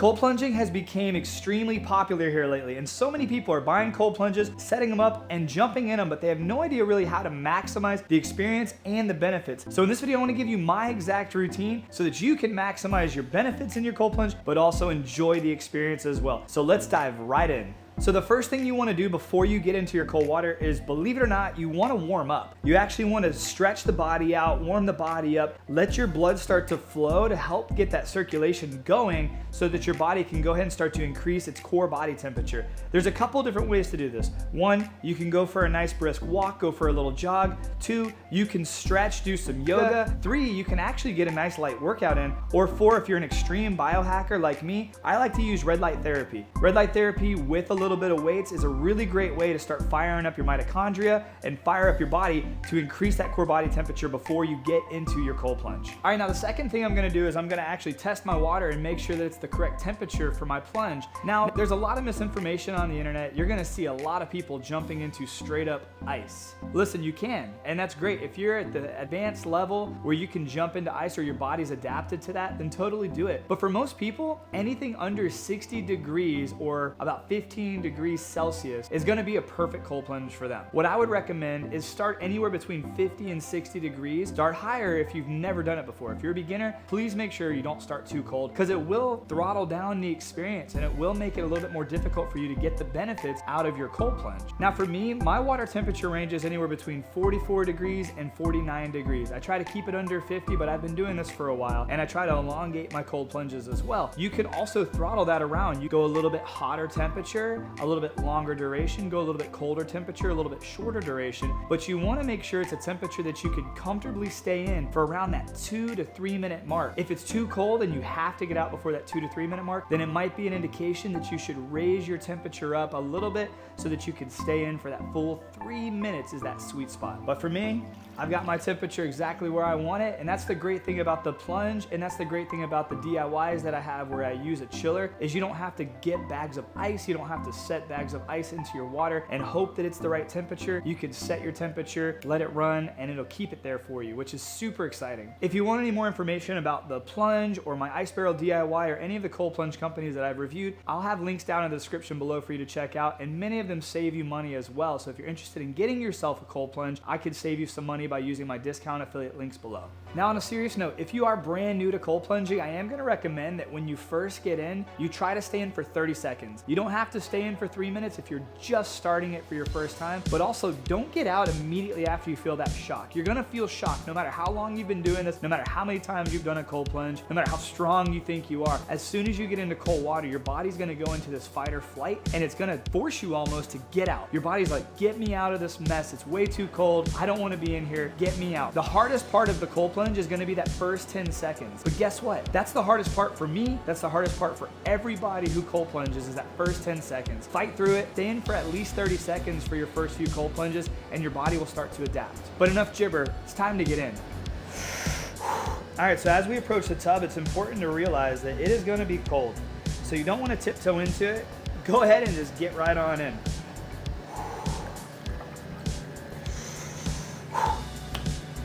Cold plunging has become extremely popular here lately, and so many people are buying cold plunges, setting them up, and jumping in them, but they have no idea really how to maximize the experience and the benefits. So in this video, I want to give you my exact routine so that you can maximize your benefits in your cold plunge, but also enjoy the experience as well. So let's dive right in. So the first thing you want to do before you get into your cold water is, believe it or not, you want to warm up. You actually want to stretch the body out, warm the body up, let your blood start to flow to help get that circulation going so that your body can go ahead and start to increase its core body temperature. There's a couple different ways to do this. One, you can go for a nice brisk walk, go for a little jog. Two, you can stretch, do some yoga. Three, you can actually get a nice light workout in. Or four, if you're an extreme biohacker like me, I like to use red light therapy. Red light therapy with a little bit of weights is a really great way to start firing up your mitochondria and fire up your body to increase that core body temperature before you get into your cold plunge. All right, now the second thing I'm gonna do is I'm gonna actually test my water and make sure that it's the correct temperature for my plunge. Now, there's a lot of misinformation on the internet. You're gonna see a lot of people jumping into straight up ice. Listen, you can, and that's great. If you're at the advanced level where you can jump into ice or your body's adapted to that, then totally do it. But for most people, anything under 60 degrees or about 15 degrees Celsius is gonna be a perfect cold plunge for them. What I would recommend is start anywhere between 50 and 60 degrees. Start higher if you've never done it before. If you're a beginner, please make sure you don't start too cold because it will throttle down the experience and it will make it a little bit more difficult for you to get the benefits out of your cold plunge. Now for me, my water temperature range is anywhere between 44 degrees and 49 degrees. I try to keep it under 50, but I've been doing this for a while and I try to elongate my cold plunges as well. You can also throttle that around. You go a little bit hotter temperature, a little bit longer duration, go a little bit colder temperature, a little bit shorter duration, but you want to make sure it's a temperature that you could comfortably stay in for around that 2 to 3 minute mark. If it's too cold and you have to get out before that 2 to 3 minute mark, then it might be an indication that you should raise your temperature up a little bit so that you can stay in for that full 3 minutes is that sweet spot. But for me, I've got my temperature exactly where I want it, and that's the great thing about the plunge, and that's the great thing about the DIYs that I have where I use a chiller, is you don't have to get bags of ice, you don't have to set bags of ice into your water and hope that it's the right temperature. You can set your temperature, let it run, and it'll keep it there for you, which is super exciting. If you want any more information about the plunge or my ice barrel DIY or any of the cold plunge companies that I've reviewed, I'll have links down in the description below for you to check out, and many of them save you money as well. So if you're interested in getting yourself a cold plunge, I could save you some money by using my discount affiliate links below. Now on a serious note, if you are brand new to cold plunging, I am gonna recommend that when you first get in, you try to stay in for 30 seconds. You don't have to stay in for 3 minutes if you're just starting it for your first time, but also don't get out immediately after you feel that shock. You're gonna feel shocked no matter how long you've been doing this, no matter how many times you've done a cold plunge, no matter how strong you think you are. As soon as you get into cold water, your body's gonna go into this fight or flight, and it's gonna force you almost to get out. Your body's like, get me out of this mess. It's way too cold. I don't wanna be in here. Get me out. The hardest part of the cold plunge is gonna be that first 10 seconds. But guess what? That's the hardest part for me. That's the hardest part for everybody who cold plunges is that first 10 seconds. Fight through it. Stay in for at least 30 seconds for your first few cold plunges and your body will start to adapt. But enough gibber. It's time to get in. All right, so as we approach the tub, it's important to realize that it is gonna be cold. So you don't wanna tiptoe into it. Go ahead and just get right on in.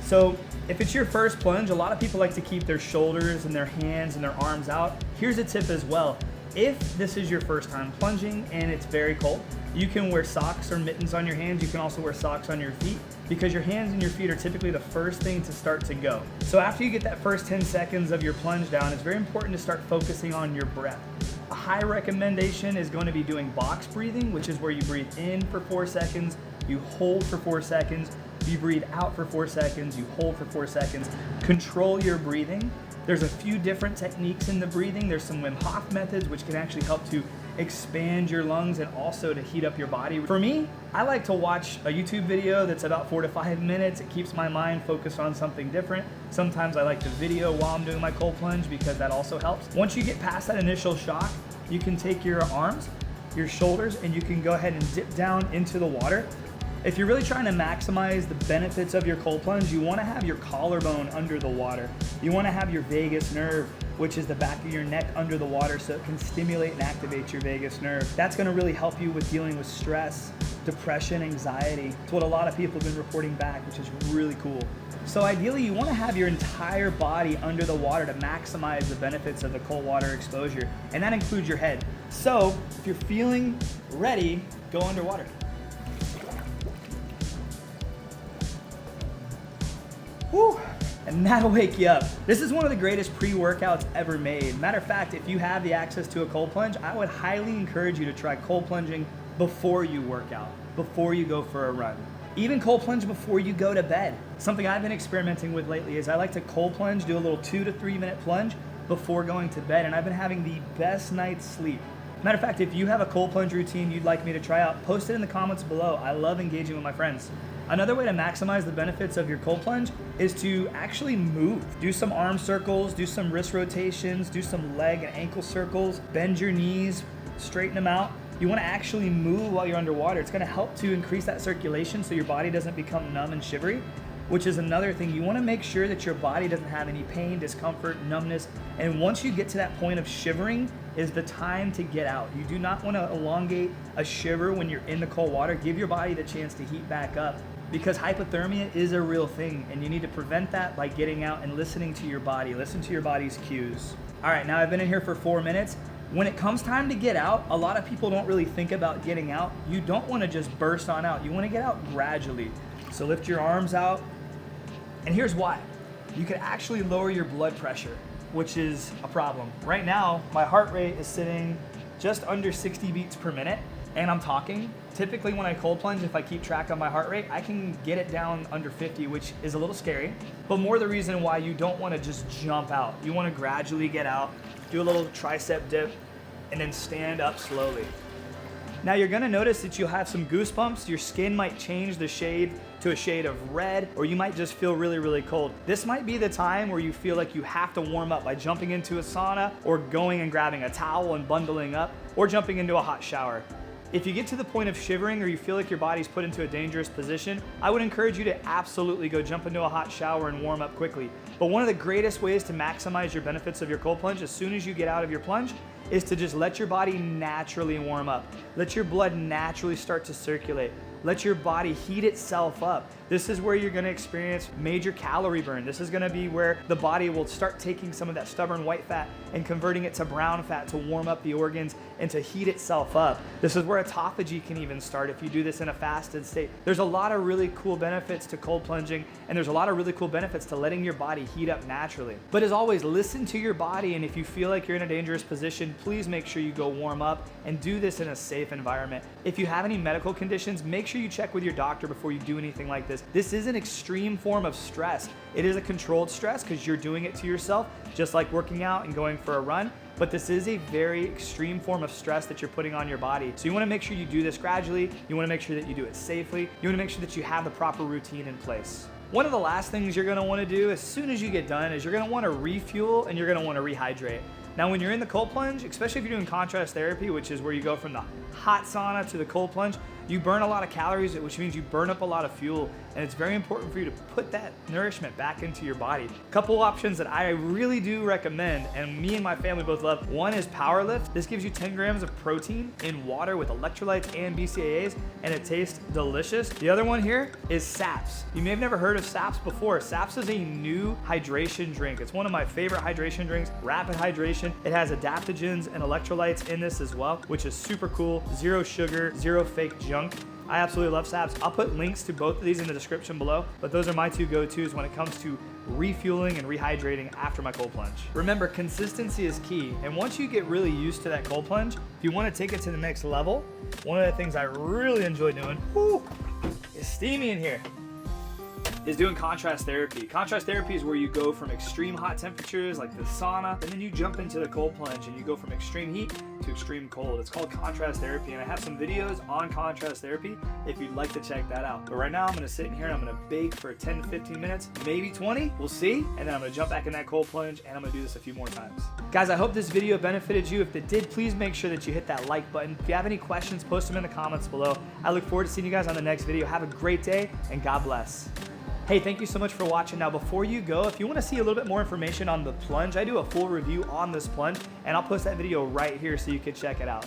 So if it's your first plunge, a lot of people like to keep their shoulders and their hands and their arms out. Here's a tip as well. If this is your first time plunging and it's very cold, you can wear socks or mittens on your hands. You can also wear socks on your feet because your hands and your feet are typically the first thing to start to go. So after you get that first 10 seconds of your plunge down, it's very important to start focusing on your breath. A high recommendation is going to be doing box breathing, which is where you breathe in for 4 seconds, you hold for 4 seconds, you breathe out for 4 seconds, you hold for 4 seconds. Control your breathing. There's a few different techniques in the breathing. There's some Wim Hof methods which can actually help to expand your lungs and also to heat up your body. For me, I like to watch a YouTube video that's about 4 to 5 minutes. It keeps my mind focused on something different. Sometimes I like to video while I'm doing my cold plunge because that also helps. Once you get past that initial shock, you can take your arms, your shoulders, and you can go ahead and dip down into the water. If you're really trying to maximize the benefits of your cold plunge, you want to have your collarbone under the water. You want to have your vagus nerve, which is the back of your neck, under the water so it can stimulate and activate your vagus nerve. That's going to really help you with dealing with stress, depression, anxiety. It's what a lot of people have been reporting back, which is really cool. So ideally, you want to have your entire body under the water to maximize the benefits of the cold water exposure, and that includes your head. So if you're feeling ready, go underwater. Whew. And that'll wake you up. This is one of the greatest pre-workouts ever made. Matter of fact, if you have the access to a cold plunge, I would highly encourage you to try cold plunging before you work out, before you go for a run. Even cold plunge before you go to bed. Something I've been experimenting with lately is I like to cold plunge, do a little 2 to 3 minute plunge before going to bed, and I've been having the best night's sleep. Matter of fact, if you have a cold plunge routine you'd like me to try out, post it in the comments below. I love engaging with my friends. Another way to maximize the benefits of your cold plunge is to actually move. Do some arm circles, do some wrist rotations, do some leg and ankle circles, bend your knees, straighten them out. You want to actually move while you're underwater. It's going to help to increase that circulation so your body doesn't become numb and shivery, which is another thing. You want to make sure that your body doesn't have any pain, discomfort, numbness, and once you get to that point of shivering is the time to get out. You do not want to elongate a shiver when you're in the cold water. Give your body the chance to heat back up, because hypothermia is a real thing, and you need to prevent that by getting out and listening to your body. Listen to your body's cues. All right, now I've been in here for 4 minutes. When it comes time to get out, a lot of people don't really think about getting out. You don't want to just burst on out. You want to get out gradually. So lift your arms out. And here's why. You can actually lower your blood pressure, which is a problem. Right now, my heart rate is sitting just under 60 beats per minute, and I'm talking. Typically when I cold plunge, if I keep track of my heart rate, I can get it down under 50, which is a little scary, but more the reason why you don't want to just jump out. You want to gradually get out, do a little tricep dip, and then stand up slowly. Now you're gonna notice that you'll have some goosebumps. Your skin might change the shade to a shade of red, or you might just feel really, really cold. This might be the time where you feel like you have to warm up by jumping into a sauna, or going and grabbing a towel and bundling up, or jumping into a hot shower. If you get to the point of shivering, or you feel like your body's put into a dangerous position, I would encourage you to absolutely go jump into a hot shower and warm up quickly. But one of the greatest ways to maximize your benefits of your cold plunge as soon as you get out of your plunge is to just let your body naturally warm up. Let your blood naturally start to circulate. Let your body heat itself up. This is where you're gonna experience major calorie burn. This is gonna be where the body will start taking some of that stubborn white fat and converting it to brown fat to warm up the organs and to heat itself up. This is where autophagy can even start if you do this in a fasted state. There's a lot of really cool benefits to cold plunging, and there's a lot of really cool benefits to letting your body heat up naturally. But as always, listen to your body, and if you feel like you're in a dangerous position, please make sure you go warm up and do this in a safe environment. If you have any medical conditions, make sure you check with your doctor before you do anything like this. This is an extreme form of stress. It is a controlled stress because you're doing it to yourself, just like working out and going for a run. But this is a very extreme form of stress that you're putting on your body. So you want to make sure you do this gradually. You want to make sure that you do it safely. You want to make sure that you have the proper routine in place. One of the last things you're going to want to do as soon as you get done is you're going to want to refuel and you're going to want to rehydrate. Now, when you're in the cold plunge, especially if you're doing contrast therapy, which is where you go from the hot sauna to the cold plunge, you burn a lot of calories, which means you burn up a lot of fuel, and it's very important for you to put that nourishment back into your body. A couple options that I really do recommend, and me and my family both love. One is Power Lift. This gives you 10 grams of protein in water with electrolytes and BCAAs, and it tastes delicious. The other one here is SAPS. You may have never heard of SAPS before. SAPS is a new hydration drink. It's one of my favorite hydration drinks, rapid hydration. It has adaptogens and electrolytes in this as well, which is super cool. Zero sugar, zero fake junk. I absolutely love SAPS. I'll put links to both of these in the description below, but those are my two go-tos when it comes to refueling and rehydrating after my cold plunge. Remember, consistency is key, and once you get really used to that cold plunge, if you want to take it to the next level, one of the things I really enjoy doing, it's steamy in here, is doing contrast therapy. Contrast therapy is where you go from extreme hot temperatures like the sauna, and then you jump into the cold plunge and you go from extreme heat to extreme cold. It's called contrast therapy, and I have some videos on contrast therapy if you'd like to check that out. But right now I'm gonna sit in here and I'm gonna bake for 10 to 15 minutes, maybe 20, we'll see, and then I'm gonna jump back in that cold plunge and I'm gonna do this a few more times. Guys, I hope this video benefited you. If it did, please make sure that you hit that like button. If you have any questions, post them in the comments below. I look forward to seeing you guys on the next video. Have a great day, and God bless. Hey, thank you so much for watching. Now, before you go, if you want to see a little bit more information on the plunge, I do a full review on this plunge, and I'll post that video right here so you can check it out.